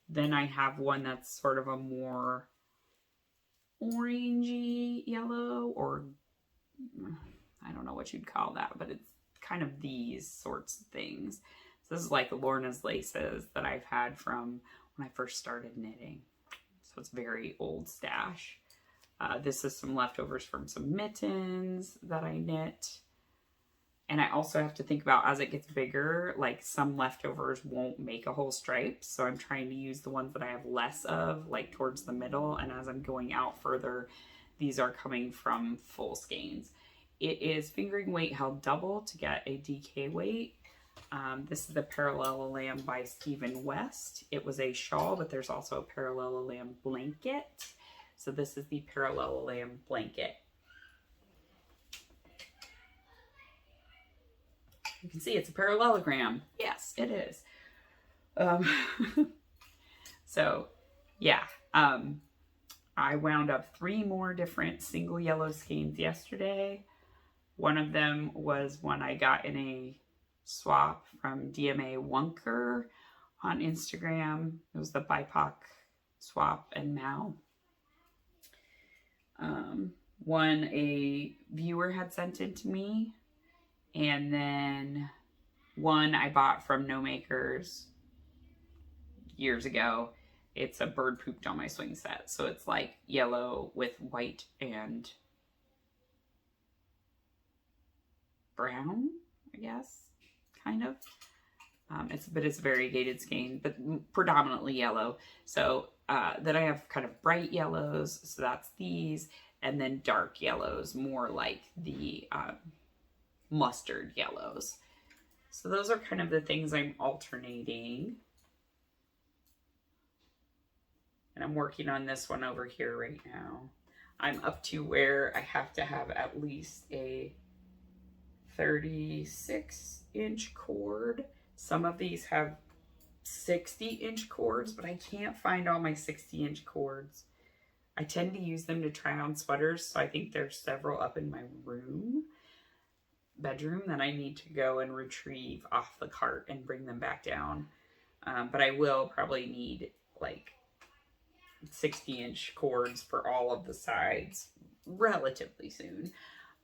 Then I have one that's sort of a more orangey yellow, or I don't know what you'd call that, but it's kind of these sorts of things. So this is like Lorna's laces that I've had from when I first started knitting. So it's very old stash. This is some leftovers from some mittens that I knit. And I also have to think about, as it gets bigger, like some leftovers won't make a whole stripe. So I'm trying to use the ones that I have less of, like towards the middle. And as I'm going out further, these are coming from full skeins. It is fingering weight held double to get a DK weight. This is the Parallelogram by Stephen West. It was a shawl, but there's also a Parallelogram blanket. So this is the Parallelogram blanket. You can see it's a parallelogram. Yes, it is. So yeah, I wound up 3 more different single yellow skeins yesterday. One of them was one I got in a swap from DMA Wunker on Instagram. It was the BIPOC swap and Mao. One a viewer had sent in to me, and then one I bought from No Makers years ago. It's a bird pooped on my swing set, so it's like yellow with white and brown, I guess, kind of. It's variegated skein, but predominantly yellow. So then I have kind of bright yellows, so that's these, and then dark yellows, more like the mustard yellows. So those are kind of the things I'm alternating. And I'm working on this one over here right now. I'm up to where I have to have at least a 36-inch cord. Some of these have 60-inch cords, but I can't find all my 60-inch cords. I tend to use them to try on sweaters, so I think there's several up in my bedroom that I need to go and retrieve off the cart and bring them back down. But I will probably need like 60-inch cords for all of the sides relatively soon.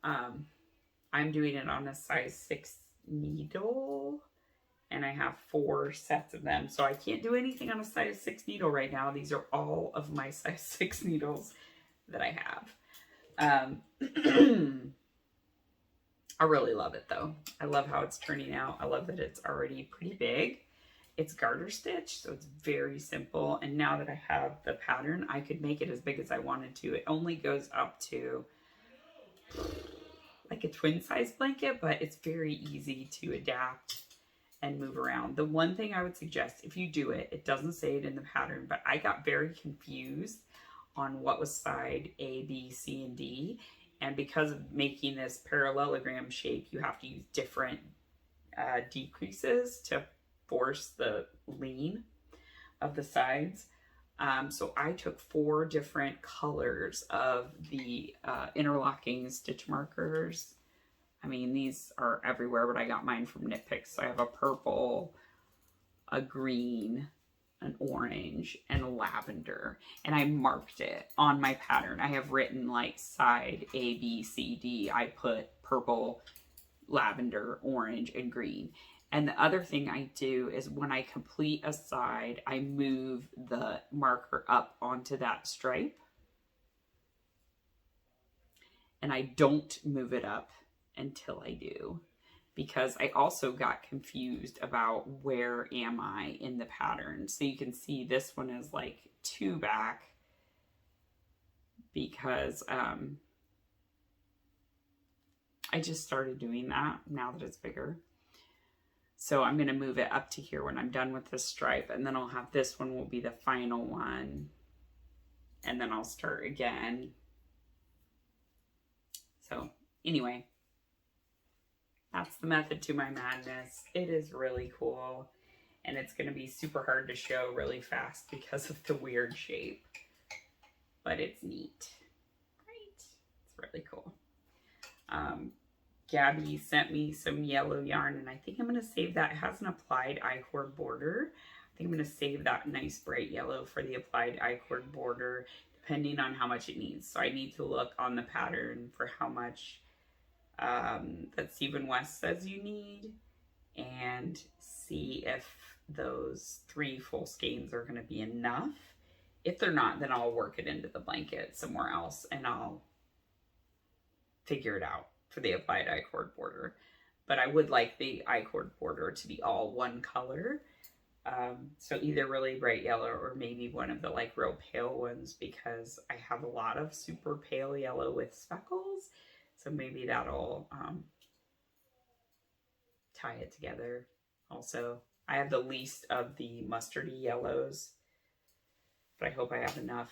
I'm doing it on a size 6 needle, and I have 4 sets of them. So I can't do anything on a size 6 needle right now. These are all of my size 6 needles that I have. I really love it though. I love how it's turning out. I love that it's already pretty big. It's garter stitch, so it's very simple. And now that I have the pattern, I could make it as big as I wanted to. It only goes up to like a twin size blanket, but it's very easy to adapt and move around. The one thing I would suggest, if you do it, it doesn't say it in the pattern, but I got very confused on what was side A, B, C, and D. And because of making this parallelogram shape, you have to use different decreases to force the lean of the sides. So I took 4 different colors of the interlocking stitch markers. I mean, these are everywhere, but I got mine from Knit Picks. So I have a purple, a green, an orange, and a lavender. And I marked it on my pattern. I have written like side A, B, C, D. I put purple, lavender, orange, and green. And the other thing I do is when I complete a side, I move the marker up onto that stripe. And I don't move it up until I do, because I also got confused about where am I in the pattern. So you can see this one is like 2 back because I just started doing that now that it's bigger. So I'm going to move it up to here when I'm done with this stripe, and then I'll have this one will be the final one, and then I'll start again. So anyway, that's the method to my madness. It is really cool, and it's going to be super hard to show really fast because of the weird shape, but it's neat. Right? It's really cool. Gabby sent me some yellow yarn, and I think I'm going to save that. It has an applied I-cord border. I think I'm going to save that nice bright yellow for the applied I-cord border, depending on how much it needs. So I need to look on the pattern for how much that Stephen West says you need, and see if those 3 full skeins are going to be enough. If they're not, then I'll work it into the blanket somewhere else, and I'll figure it out for the applied I-cord border. But I would like the I-cord border to be all one color. So either really bright yellow or maybe one of the like real pale ones, because I have a lot of super pale yellow with speckles. So maybe that'll tie it together. Also, I have the least of the mustardy yellows, but I hope I have enough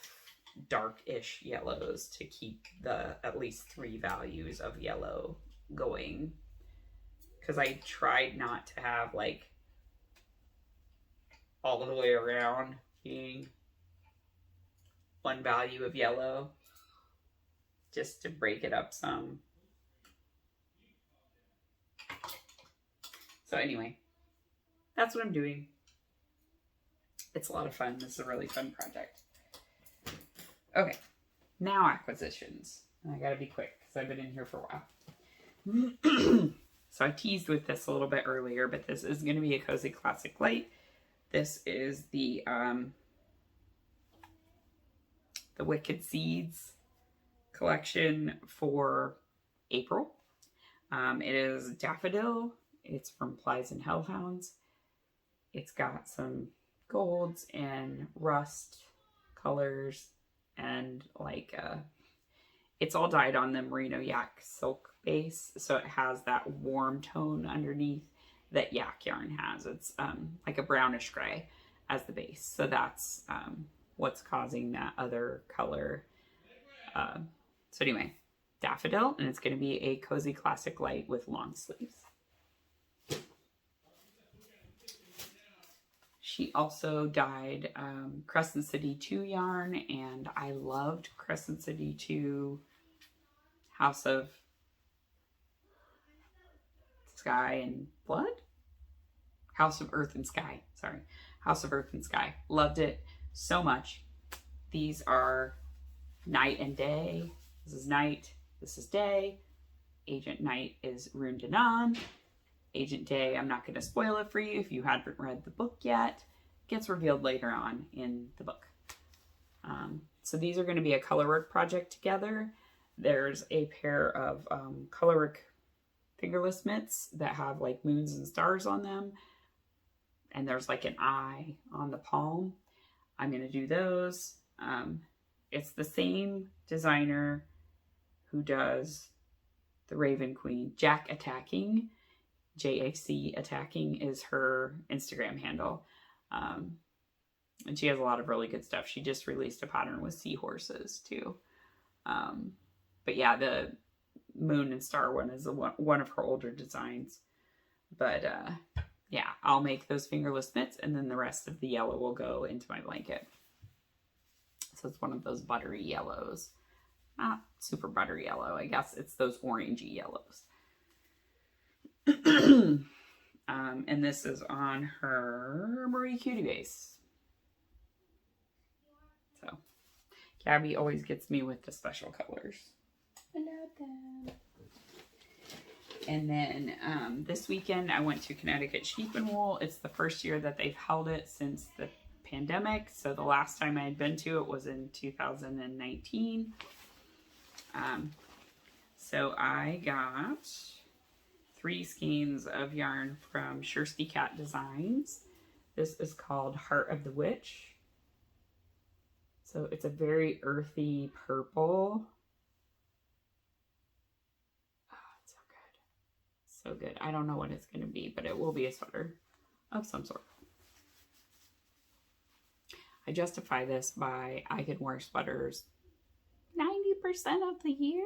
dark-ish yellows to keep the at least 3 values of yellow going, because I tried not to have like all the way around being 1 value of yellow, just to break it up some. So anyway, that's what I'm doing. It's a lot of fun. This is a really fun project. Okay, now acquisitions. And I gotta be quick because I've been in here for a while. So I teased with this a little bit earlier, but this is gonna be a Cozy Classic Light. This is the Wicked Seeds collection for April. It is Daffodil. It's from Plies and Hellhounds. It's got some golds and rust colors, and like it's all dyed on the merino yak silk base, so it has that warm tone underneath that yak yarn has. It's like a brownish gray as the base, so that's what's causing that other color. So anyway, Daffodil, and it's going to be a Cozy Classic Light with long sleeves. She also dyed Crescent City 2 yarn, and I loved Crescent City 2 House of Sky and Blood? House of Earth and Sky, sorry. House of Earth and Sky. Loved it so much. These are night and day. This is night, this is day. Agent Night is Rune Danan. Agent Day, I'm not going to spoil it for you if you haven't read the book yet. It gets revealed later on in the book. So these are going to be a colorwork project together. There's a pair of colorwork fingerless mitts that have like moons and stars on them. And there's like an eye on the palm. I'm going to do those. It's the same designer who does the Raven Queen. Jack Attacking. JAC Attacking is her Instagram handle. And she has a lot of really good stuff. She just released a pattern with seahorses too. But yeah, the moon and star one is one of her older designs. But yeah, I'll make those fingerless mitts, and then the rest of the yellow will go into my blanket. So it's one of those buttery yellows. Not super buttery yellow, I guess. It's those orangey yellows. And this is on her Marie Cutie base. So, Gabby always gets me with the special colors. I love them. And then this weekend I went to Connecticut Sheep and Wool. It's the first year that they've held it since the pandemic. So the last time I had been to it was in 2019. So I got 3 skeins of yarn from Shirsty Cat Designs. This is called Heart of the Witch. So it's a very earthy purple. Oh, it's so good. So good. I don't know what it's going to be, but it will be a sweater of some sort. I justify this by I can wear sweaters 90% of the year.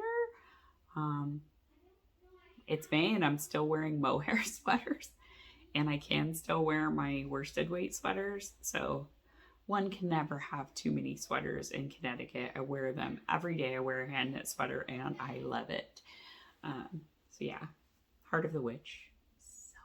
It's May and I'm still wearing mohair sweaters, and I can still wear my worsted weight sweaters. So one can never have too many sweaters in Connecticut. I wear them every day. I wear a hand knit sweater and I love it. So yeah, Heart of the Witch. So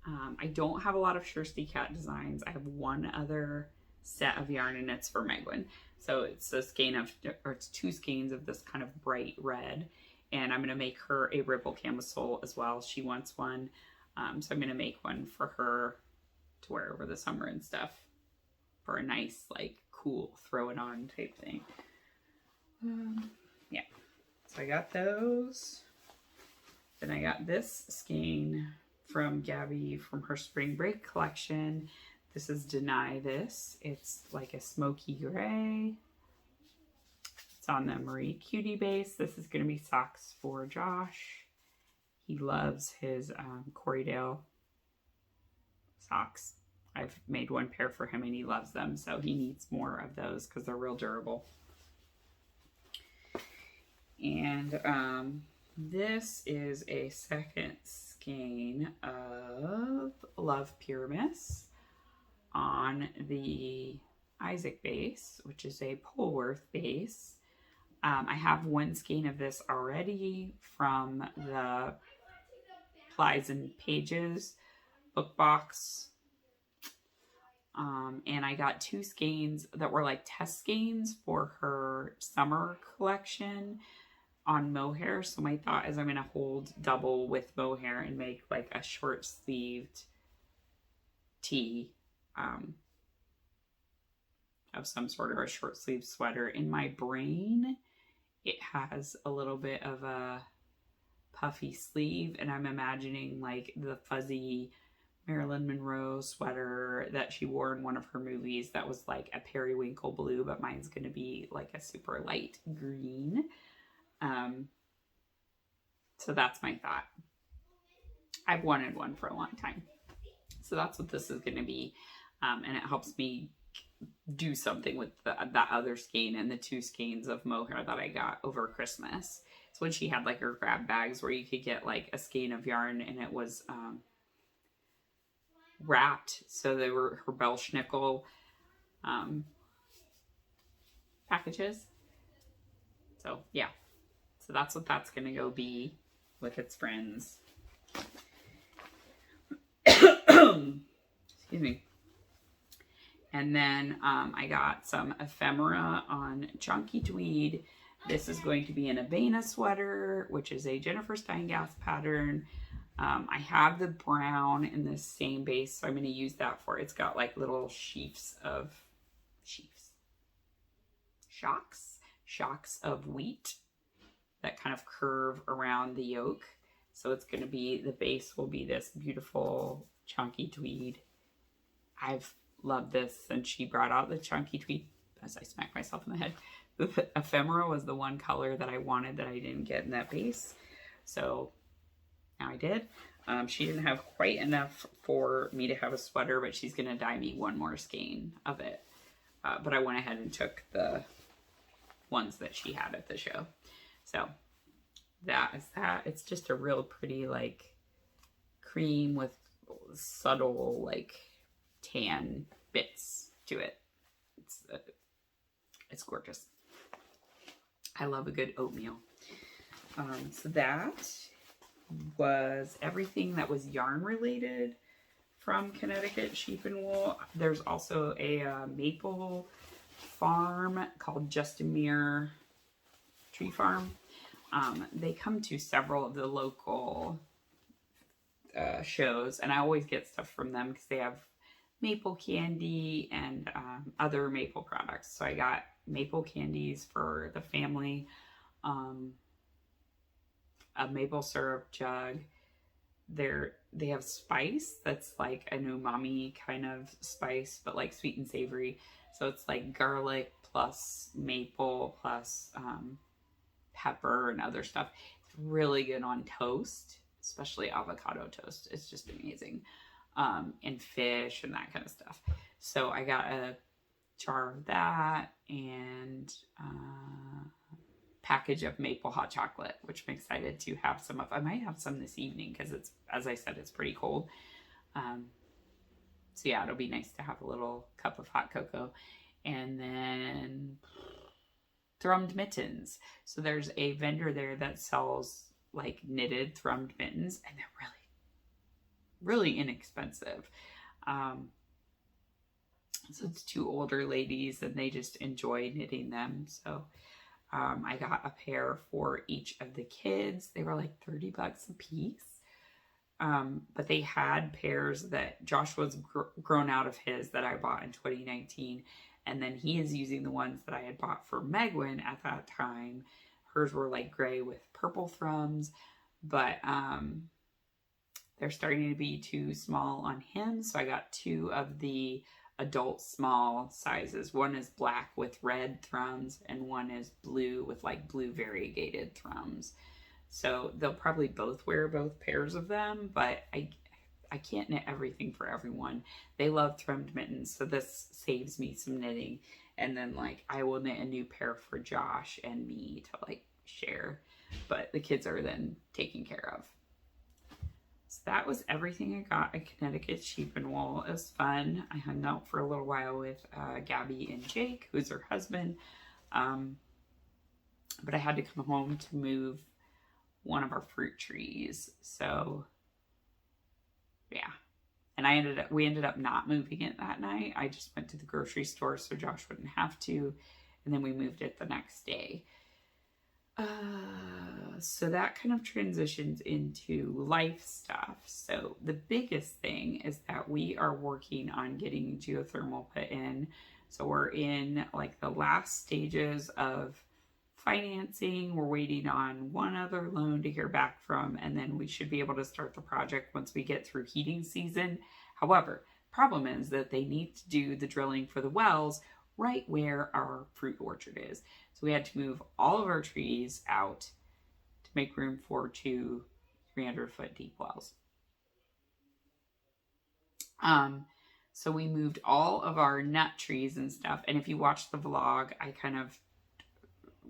beautiful. I don't have a lot of Shirsty Cat designs. I have one other set of yarn and it's for Megwin. So it's a skein of, or it's 2 skeins of this kind of bright red. And I'm going to make her a ripple camisole as well. She wants one. So I'm going to make one for her to wear over the summer and stuff for a nice, like, cool, throw it on type thing. Yeah. So I got those. Then I got this skein from Gabby from her spring break collection. This is Deny This. It's like a smoky gray. It's on the Marie Cutie base. This is going to be socks for Josh. He loves his Corriedale socks. I've made one pair for him and he loves them, so he needs more of those because they're real durable. And this is a second skein of Love Pyramus on the Isaac base, which is a Polworth base. I have one skein of this already from the Plies and Pages book box. And I got 2 skeins that were like test skeins for her summer collection on mohair. So my thought is I'm going to hold double with mohair and make like a short sleeved tee of some sort, or a short sleeve sweater. In my brain, it has a little bit of a puffy sleeve, and I'm imagining like the fuzzy Marilyn Monroe sweater that she wore in one of her movies that was like a periwinkle blue, but mine's going to be like a super light green. So that's my thought. I've wanted one for a long time. So that's what this is going to be. And it helps me do something with that other skein and the 2 skeins of mohair that I got over Christmas. It's when she had like her grab bags where you could get like a skein of yarn and it was wrapped. So they were her Belschnickel packages. So yeah. So that's what that's going to go be with its friends. Excuse me. And then I got some ephemera on Chunky Tweed. This is going to be an Avena sweater, which is a Jennifer Steingass pattern. I have the brown in the same base, so I'm going to use that for it. It's got like little shocks of wheat that kind of curve around the yoke. So it's going to be, the base will be this beautiful Chunky Tweed. I've loved this since she brought out the Chunky Tweed. As I smack myself in the head, the ephemera was the one color that I wanted that I didn't get in that base. So now I did. She didn't have quite enough for me to have a sweater, but she's going to dye me one more skein of it. But I went ahead and took the ones that she had at the show. So that is that. It's just a real pretty like cream with subtle like tan bits to it. It's gorgeous. I love a good oatmeal. So that was everything that was yarn related from Connecticut Sheep and Wool. There's also a maple farm called Justimere Tree Farm. They come to several of the local shows, and I always get stuff from them because they have maple candy and other maple products. So I got maple candies for the family, a maple syrup jug. They have spice that's like an umami kind of spice, but like sweet and savory. So it's like garlic plus maple plus pepper and other stuff. It's really good on toast, especially avocado toast. It's just amazing. And fish and that kind of stuff. So I got a jar of that and package of maple hot chocolate, which I'm excited to have some of. I might have some this evening because it's, as I said, it's pretty cold. So yeah, it'll be nice to have a little cup of hot cocoa. And then thrummed mittens. So there's a vendor there that sells like knitted thrummed mittens, and they're really inexpensive. So it's two older ladies and they just enjoy knitting them. So I got a pair for each of the kids. They were like $30 a piece. But they had pairs that Joshua's grown out of his that I bought in 2019. And then he is using the ones that I had bought for Megwin at that time. Hers were like gray with purple thrums, but they're starting to be too small on him. So I got two of the adult small sizes. One is black with red thrums and one is blue with like blue variegated thrums. So they'll probably both wear both pairs of them, but I can't knit everything for everyone. They love thrummed mittens, so this saves me some knitting. And then like I will knit a new pair for Josh and me to like share, but the kids are then taken care of. So that was everything I got at Connecticut Sheep and Wool. It was fun. I hung out for a little while with Gabby and Jake, who's her husband. But I had to come home to move one of our fruit trees. So yeah. And we ended up not moving it that night. I just went to the grocery store so Josh wouldn't have to. And then we moved it the next day. So that kind of transitions into life stuff. So the biggest thing is that we are working on getting geothermal put in. So we're in like the last stages of financing. We're waiting on one other loan to hear back from, and then we should be able to start the project once we get through heating season. However, problem is that they need to do the drilling for the wells right where our fruit orchard is. So we had to move all of our trees out to make room for two 300-foot deep wells. So we moved all of our nut trees and stuff. And if you watch the vlog, I kind of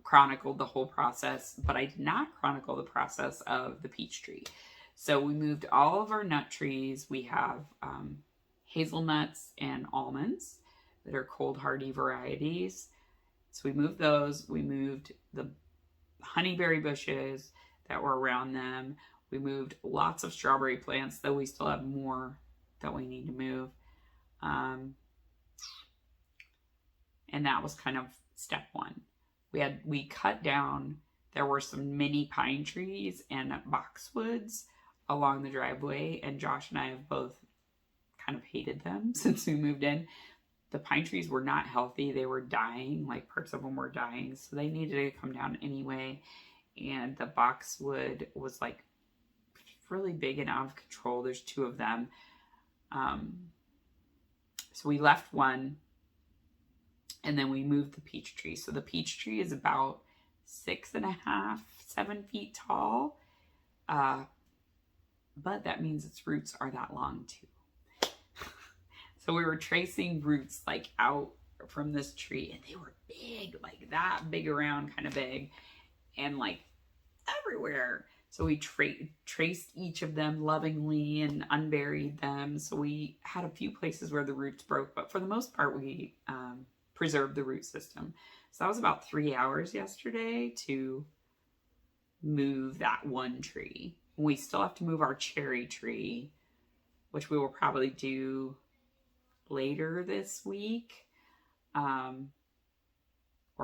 chronicled the whole process, but I did not chronicle the process of the peach tree. So we moved all of our nut trees. We have hazelnuts and almonds that are cold hardy varieties. So we moved those. We moved the honeyberry bushes that were around them. We moved lots of strawberry plants, though we still have more that we need to move. And that was kind of step one. We cut down, there were some mini pine trees and boxwoods along the driveway, and Josh and I have both kind of hated them since we moved in. The pine trees were not healthy. They were dying, like parts of them were dying, so they needed to come down anyway. And the boxwood was like really big and out of control. There's two of them. So we left one, and then we moved the peach tree. So the peach tree is about 6.5, 7 feet tall. But that means its roots are that long too. So we were tracing roots like out from this tree, and they were big, like that big around, kind of big, and like everywhere. So we traced each of them lovingly and unburied them. So we had a few places where the roots broke, but for the most part, we preserved the root system. So that was about 3 hours yesterday to move that one tree. We still have to move our cherry tree, which we will probably do later this week, or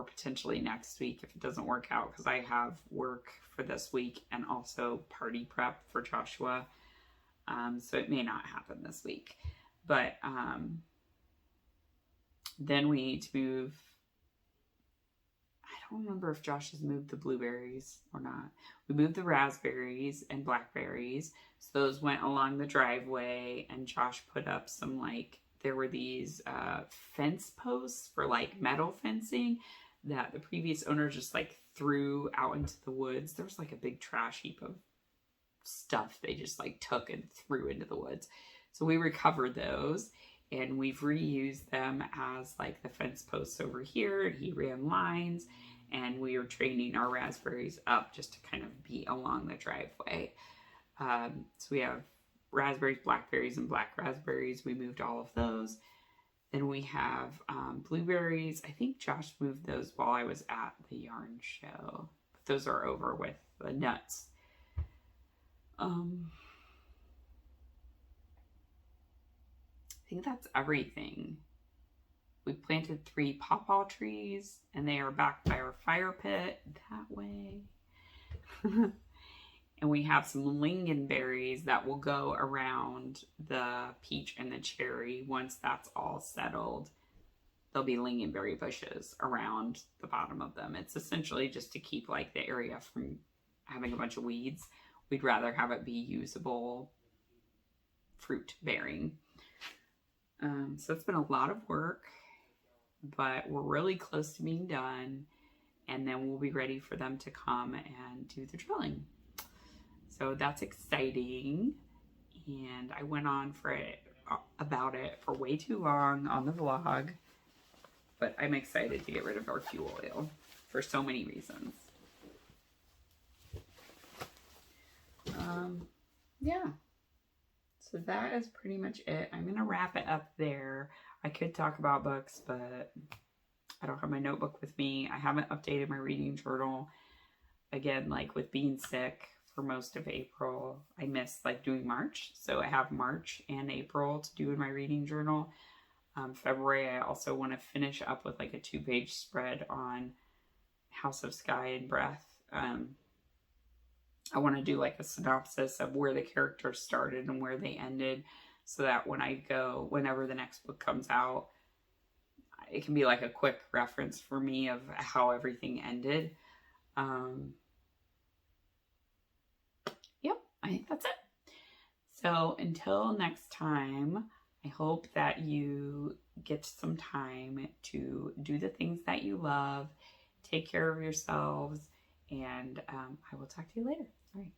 potentially next week if it doesn't work out, because I have work for this week and also party prep for Joshua. So it may not happen this week, but then we need to move. I don't remember if Josh has moved the blueberries or not. We moved the raspberries and blackberries. So those went along the driveway, and Josh put up some, like, there were these fence posts for like metal fencing that the previous owner just like threw out into the woods. There was like a big trash heap of stuff they just like took and threw into the woods. So we recovered those, and we've reused them as like the fence posts over here. And he ran lines, and we are training our raspberries up just to kind of be along the driveway. So we have raspberries, blackberries, and black raspberries. We moved all of those. Then we have blueberries. I think Josh moved those while I was at the yarn show. But those are over with the nuts. I think that's everything. We planted 3 pawpaw trees, and they are back by our fire pit that way. And we have some lingonberries that will go around the peach and the cherry. Once that's all settled, there'll be lingonberry bushes around the bottom of them. It's essentially just to keep like the area from having a bunch of weeds. We'd rather have it be usable fruit bearing. So it's been a lot of work, but we're really close to being done. And then we'll be ready for them to come and do the drilling. So that's exciting. And I went on about it for way too long on the vlog. But I'm excited to get rid of our fuel oil for so many reasons. Yeah. So that is pretty much it. I'm going to wrap it up there. I could talk about books, but I don't have my notebook with me. I haven't updated my reading journal. Again, like with being sick for most of April, I missed like doing March. So I have March and April to do in my reading journal. February, I also want to finish up with like a 2-page spread on House of Sky and Breath. I want to do like a synopsis of where the characters started and where they ended, so that when I go, whenever the next book comes out, it can be like a quick reference for me of how everything ended. Yep, I think that's it. So until next time, I hope that you get some time to do the things that you love, take care of yourselves, and I will talk to you later. All right.